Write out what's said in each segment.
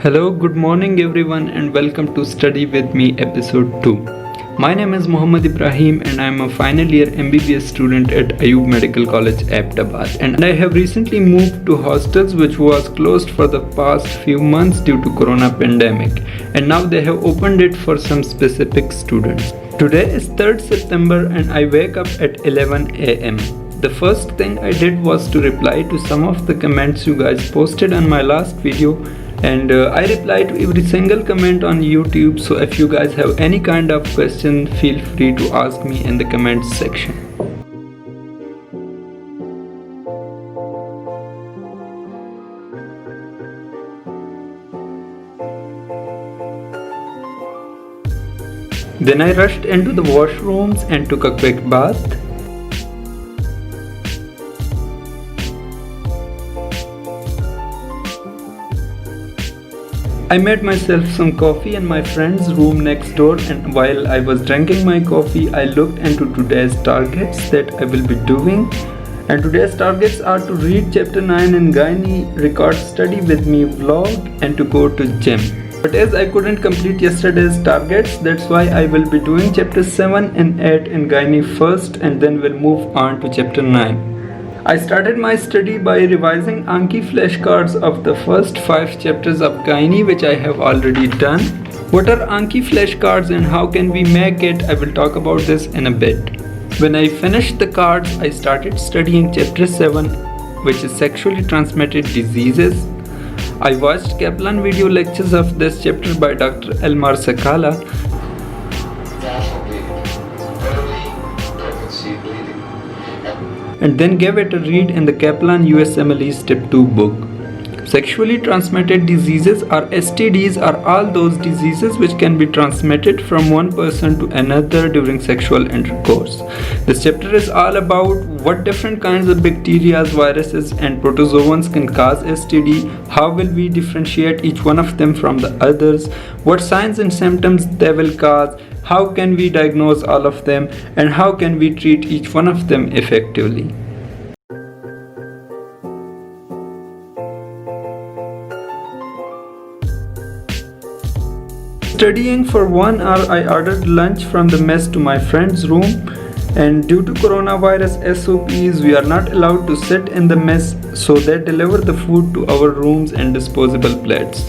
Hello, good morning everyone and welcome to Study With Me episode 2. My name is Muhammad Ibrahim and I am a final year MBBS student at Ayub Medical College, Ahmedabad, and I have recently moved to hostels which was closed for the past few months due to corona pandemic, and now they have opened it for some specific students. Today is 3rd September and I wake up at 11 am. The first thing I did was to reply to some of the comments you guys posted on my last video, and I reply to every single comment on YouTube, so if you guys have any kind of question, feel free to ask me in the comments section. Then I rushed into the washrooms and took a quick bath. I made myself some coffee in my friend's room next door, and while I was drinking my coffee, I looked into today's targets that I will be doing. And today's targets are to read chapter 9 in Gynae, record Study With Me vlog, and to go to gym. But as I couldn't complete yesterday's targets, that's why I will be doing chapter 7 and 8 in Gynae first, and then we'll move on to chapter 9. I started my study by revising Anki flashcards of the first 5 chapters of Gynae, which I have already done. What are Anki flashcards and how can we make it? I will talk about this in a bit. When I finished the cards, I started studying chapter 7, which is sexually transmitted diseases. I watched Kaplan video lectures of this chapter by Dr. Elmar Sakala. And then gave it a read in the Kaplan USMLE Step 2 book. Sexually transmitted diseases, or STDs, are all those diseases which can be transmitted from one person to another during sexual intercourse. This chapter is all about what different kinds of bacteria, viruses and protozoans can cause STD, how will we differentiate each one of them from the others, what signs and symptoms they will cause, how can we diagnose all of them, and how can we treat each one of them effectively. Studying for 1 hour, I ordered lunch from the mess to my friend's room, and due to coronavirus SOPs, we are not allowed to sit in the mess, so they deliver the food to our rooms in disposable plates.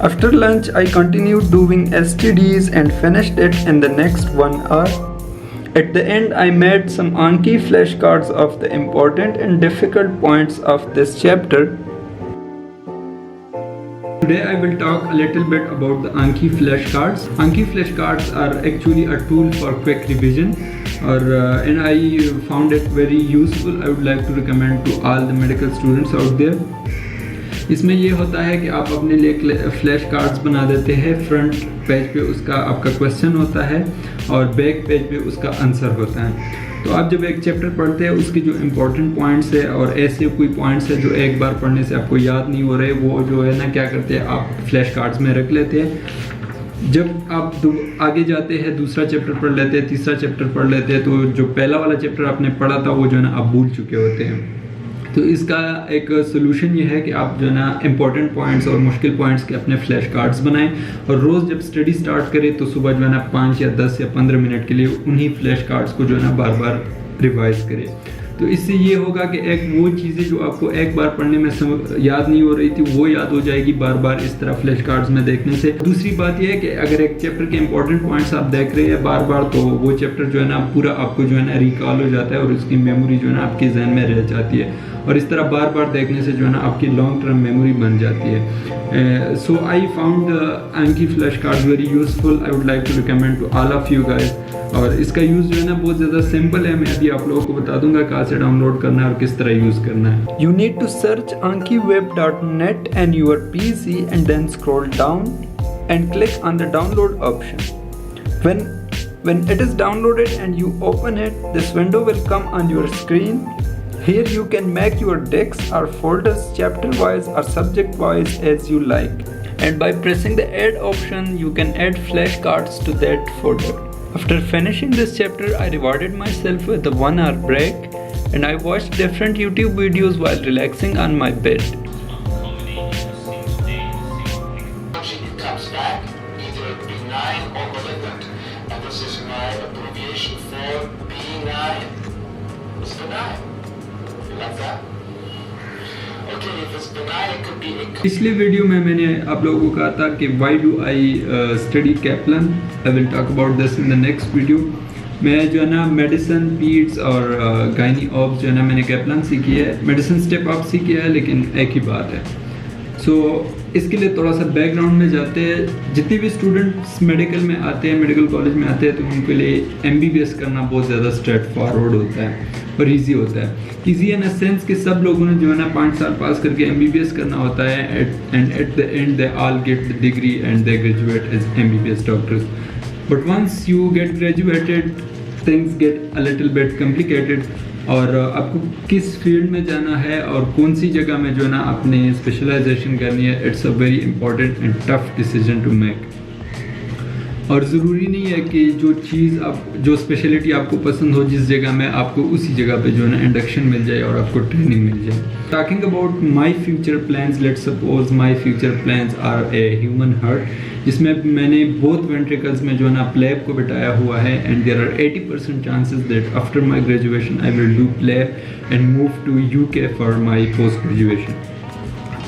After lunch, I continued doing STDs and finished it in the next 1 hour. At the end, I made some Anki flashcards of the important and difficult points of this chapter. Today I will talk a little bit about the Anki flashcards. Anki flashcards are actually a tool for quick revision, and I found it very useful. I would like to recommend to all the medical students out there. इसमें ये होता है कि आप अपने लिए flash cards बना देते हैं. फ्रंट पेज पे उसका आपका क्वेश्चन होता है और बैक पेज पे उसका आंसर होता है. तो आप जब एक चैप्टर पढ़ते हैं, उसके जो इम्पोर्टेंट पॉइंट्स है और ऐसे कोई पॉइंट्स है जो एक बार पढ़ने से आपको याद नहीं हो रहे, वो जो है ना क्या करते हैं, आप फ्लैश कार्ड्स में रख लेते हैं. जब आप आगे जाते हैं, दूसरा चैप्टर पढ़ लेते हैं, तीसरा चैप्टर पढ़ लेते हैं, तो जो पहला वाला चैप्टर आपने पढ़ा था वो जो है ना आप भूल चुके होते हैं. तो इसका एक सोल्यूशन ये है कि आप जो है ना इम्पोर्टेंट पॉइंट्स और मुश्किल पॉइंट्स के अपने फ्लैश कार्ड्स बनाएं, और रोज़ जब स्टडी स्टार्ट करें तो सुबह जो है ना 5 या 10 या 15 मिनट के लिए उन्हीं फ्लैश कार्ड्स को जो है ना बार बार रिवाइज करें. तो इससे ये होगा कि एक वो चीज़ें जो आपको एक बार पढ़ने में याद नहीं हो रही थी, वो याद हो जाएगी बार बार इस तरह फ्लैश कार्ड्स में देखने से. दूसरी बात यह है कि अगर एक चैप्टर के इंपॉर्टेंट पॉइंट्स आप देख रहे हैं बार बार, तो वो चैप्टर जो है ना पूरा आपको जो है ना रिकॉल हो जाता है और उसकी मेमोरी जो है ना आपके जहन में रह जाती है, और इस तरह बार बार देखने से जो है ना आपकी लॉन्ग टर्म मेमोरी बन जाती है. So I found Anki flash card very useful. I would like to recommend to all of you guys. और इसका यूज़ जो है ना बहुत ज़्यादा सिंपल है. मैं अभी आप लोगों को बता दूंगा कहाँ से डाउनलोड करना है और किस तरह यूज़ करना है. You need to search ankiweb.net and your PC and then scroll down and click on the download option. When it is downloaded and you open it, this window will come on your screen. Here you can make your decks or folders chapter wise or subject wise as you like. and by pressing the add option you can add flashcards to that folder. After finishing this chapter, I rewarded myself with a 1 hour break and I watched different YouTube videos while relaxing on my bed. It comes back either benign or malignant, and this is my abbreviation for benign. It's benign. You like that? Okay, if it's benign, it could be. पिछले video में मैंने आप लोगों को कहा था कि why do I study Kaplan. I will talk about this in the next video. मैं जो है ना मेडिसिन पीड्स और गायनी ऑब्स जो है ना मैंने कैप्लान सीखी है, मेडिसिन स्टेप अप सीखी है, लेकिन एक ही बात है. सो इसके लिए थोड़ा सा बैकग्राउंड में जाते हैं. जितने भी स्टूडेंट्स मेडिकल में आते हैं, मेडिकल कॉलेज में आते हैं, तो उनके लिए MBBS करना बहुत ज़्यादा स्ट्रेट फॉरवर्ड होता है और ईजी होता है. ईजी इन अ सेंस कि सब लोगों ने जो है ना 5 साल पास करके MBBS करना होता है and at the end they all get the degree and they graduate as MBBS doctors. But once you get graduated things get a little bit complicated. और आपको किस फील्ड में जाना है और कौन सी जगह में जो है ना अपने स्पेशलाइजेशन करनी है, it's a very important and tough decision to make. और ज़रूरी नहीं है कि जो चीज़ आप जो स्पेशलिटी आपको पसंद हो जिस जगह में, आपको उसी जगह पे जो है ना इंडक्शन मिल जाए और आपको ट्रेनिंग मिल जाए. Talking about my future plans, let's suppose my future plans are a human heart, जिसमें मैंने बोथ वेंट्रिकल्स में जो है ना प्लेब को बिठाया हुआ है. And there are 80% chances that after my graduation I will do PLAB and move to UK for my post graduation.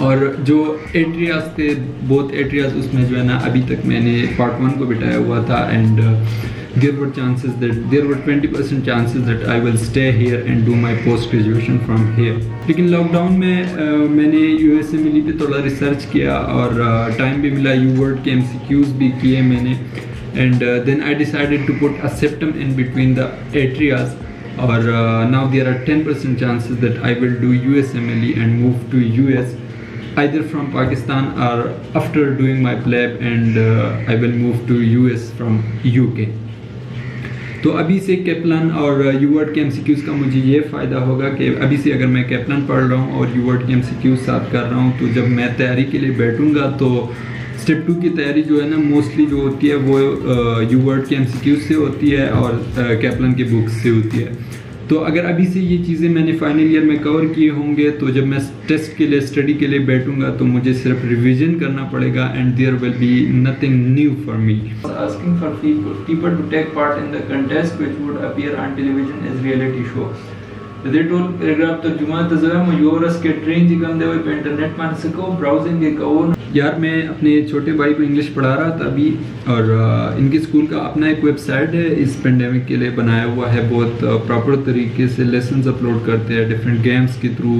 और जो एट्रियाज थे, बोथ एट्रियाज, उसमें जो है ना अभी तक मैंने पार्ट 1 को बिठाया हुआ था. And there were 20% chances that I will stay here and do my post graduation from here. लेकिन लॉकडाउन में मैंने USMLE पे थोड़ा रिसर्च किया और टाइम भी मिला, UWorld के MCQs भी किए मैंने. And then I decided to put a septum in between the atrias. और now there are 10% chances that I will do USMLE and move to US either from Pakistan or after doing my pleb, and I will move to US from UK. तो अभी से Kaplan और UWorld के MCQs का मुझे ये फ़ायदा होगा कि अभी से अगर मैं कैप्लान पढ़ रहा हूँ और UWorld के MCQs साथ कर रहा हूँ, तो जब मैं तैयारी के लिए बैठूँगा तो स्टेप 2 की तैयारी जो है ना मोस्टली जो होती है वो UWorld के MCQs से होती है और कैप्लान की बुक्स से होती है. तो अगर अभी से ये चीज़ें मैंने फाइनल ईयर में कवर किए होंगे, तो जब मैं टेस्ट के लिए स्टडी के लिए बैठूंगा तो मुझे सिर्फ रिवीजन करना पड़ेगा and there will be nothing new for me. Asking for people to take part in the contest which would appear on television as reality show. They told paragraph तो जुमा तजरा मयूरस के ट्रेन जिगम दे पे इंटरनेट मान सको browsing के कौन. यार मैं अपने छोटे भाई को इंग्लिश पढ़ा रहा था अभी, और इनके स्कूल का अपना एक वेबसाइट है इस पेंडेमिक के लिए बनाया हुआ है. बहुत प्रॉपर तरीके से लेसन्स अपलोड करते हैं, डिफरेंट गेम्स के थ्रू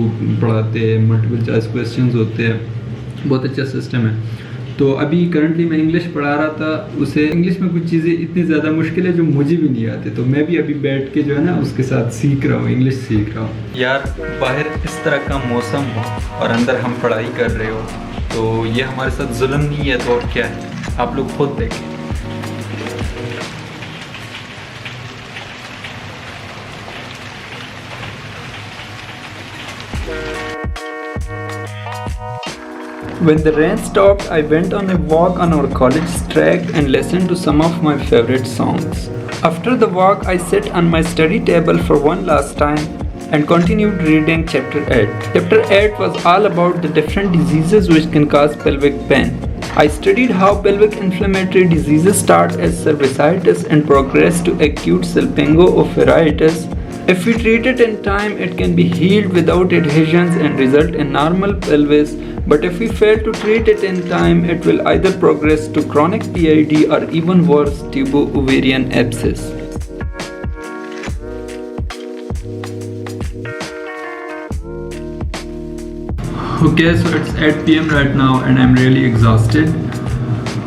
पढ़ाते हैं, मल्टीपल चॉइस क्वेश्चंस होते हैं, बहुत अच्छा सिस्टम है. तो अभी करंटली मैं इंग्लिश पढ़ा रहा था उसे. इंग्लिश में कुछ चीज़ें इतनी ज़्यादा मुश्किल है जो मुझे भी नहीं आती, तो मैं भी अभी बैठ के जो है ना उसके साथ सीख रहा हूँ, इंग्लिश सीख रहा हूँ. यार बाहर इस तरह का मौसम हो और अंदर हम पढ़ाई कर रहे हो, तो ये हमारे साथ जुल्म नहीं है तो और क्या है, आप लोग खुद देखें. When the rain stopped, I went on a walk on our college track and listened to some of my favorite songs. After the walk, I sat on my study table for one last time and continued reading chapter 8. Chapter 8 was all about the different diseases which can cause pelvic pain. I studied how pelvic inflammatory diseases start as cervicitis and progress to acute salpingo-ophtheritis. If we treat it in time, it can be healed without adhesions and result in normal pelvis. But if we fail to treat it in time, it will either progress to chronic PID or even worse, tubo-ovarian abscess. Okay, so it's 8 PM right now and I'm really exhausted.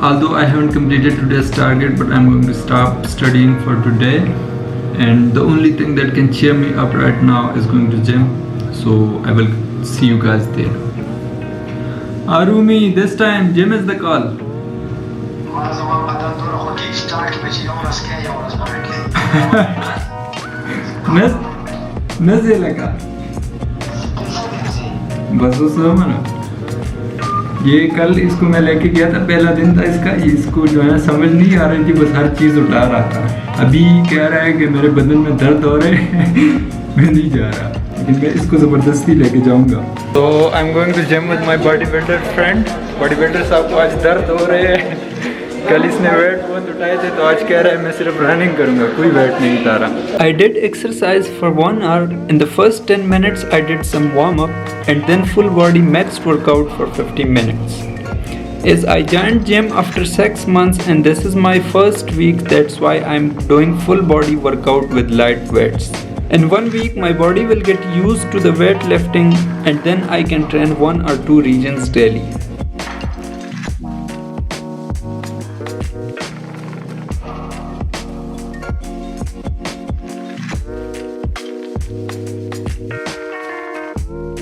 Although I haven't completed today's target, but I'm going to stop studying for today. And the only thing that can cheer me up right now is going to gym. So I will see you guys there. Arumi, this time gym is the call. نزل لك بس وصلنا ये कल इसको मैं लेके गया था, पहला दिन था इसका, इसको जो है ना समझ नहीं आ रही थी, बस हर चीज़ उठा रहा था। अभी कह रहा है कि मेरे बदन में दर्द हो रहे मैं नहीं जा रहा, लेकिन मैं इसको ज़बरदस्ती लेके जाऊंगा। तो I am going to gym with my body builder friend. Body builder साहब को आज दर्द हो रहे हैं। कल इसने वेट बहुत उठाए थे, तो आज कह रहा है मैं सिर्फ रनिंग करूंगा, कोई वेट नहीं उतारा। I did exercise for 1 hour. In the first 10 minutes I did some warm up and then full body max workout for 50 minutes. As I joined gym after 6 months and this is my first week, that's why I'm doing full body workout with light weights. In 1 week my body will get used to the weightlifting and then I can train 1 or 2 regions daily.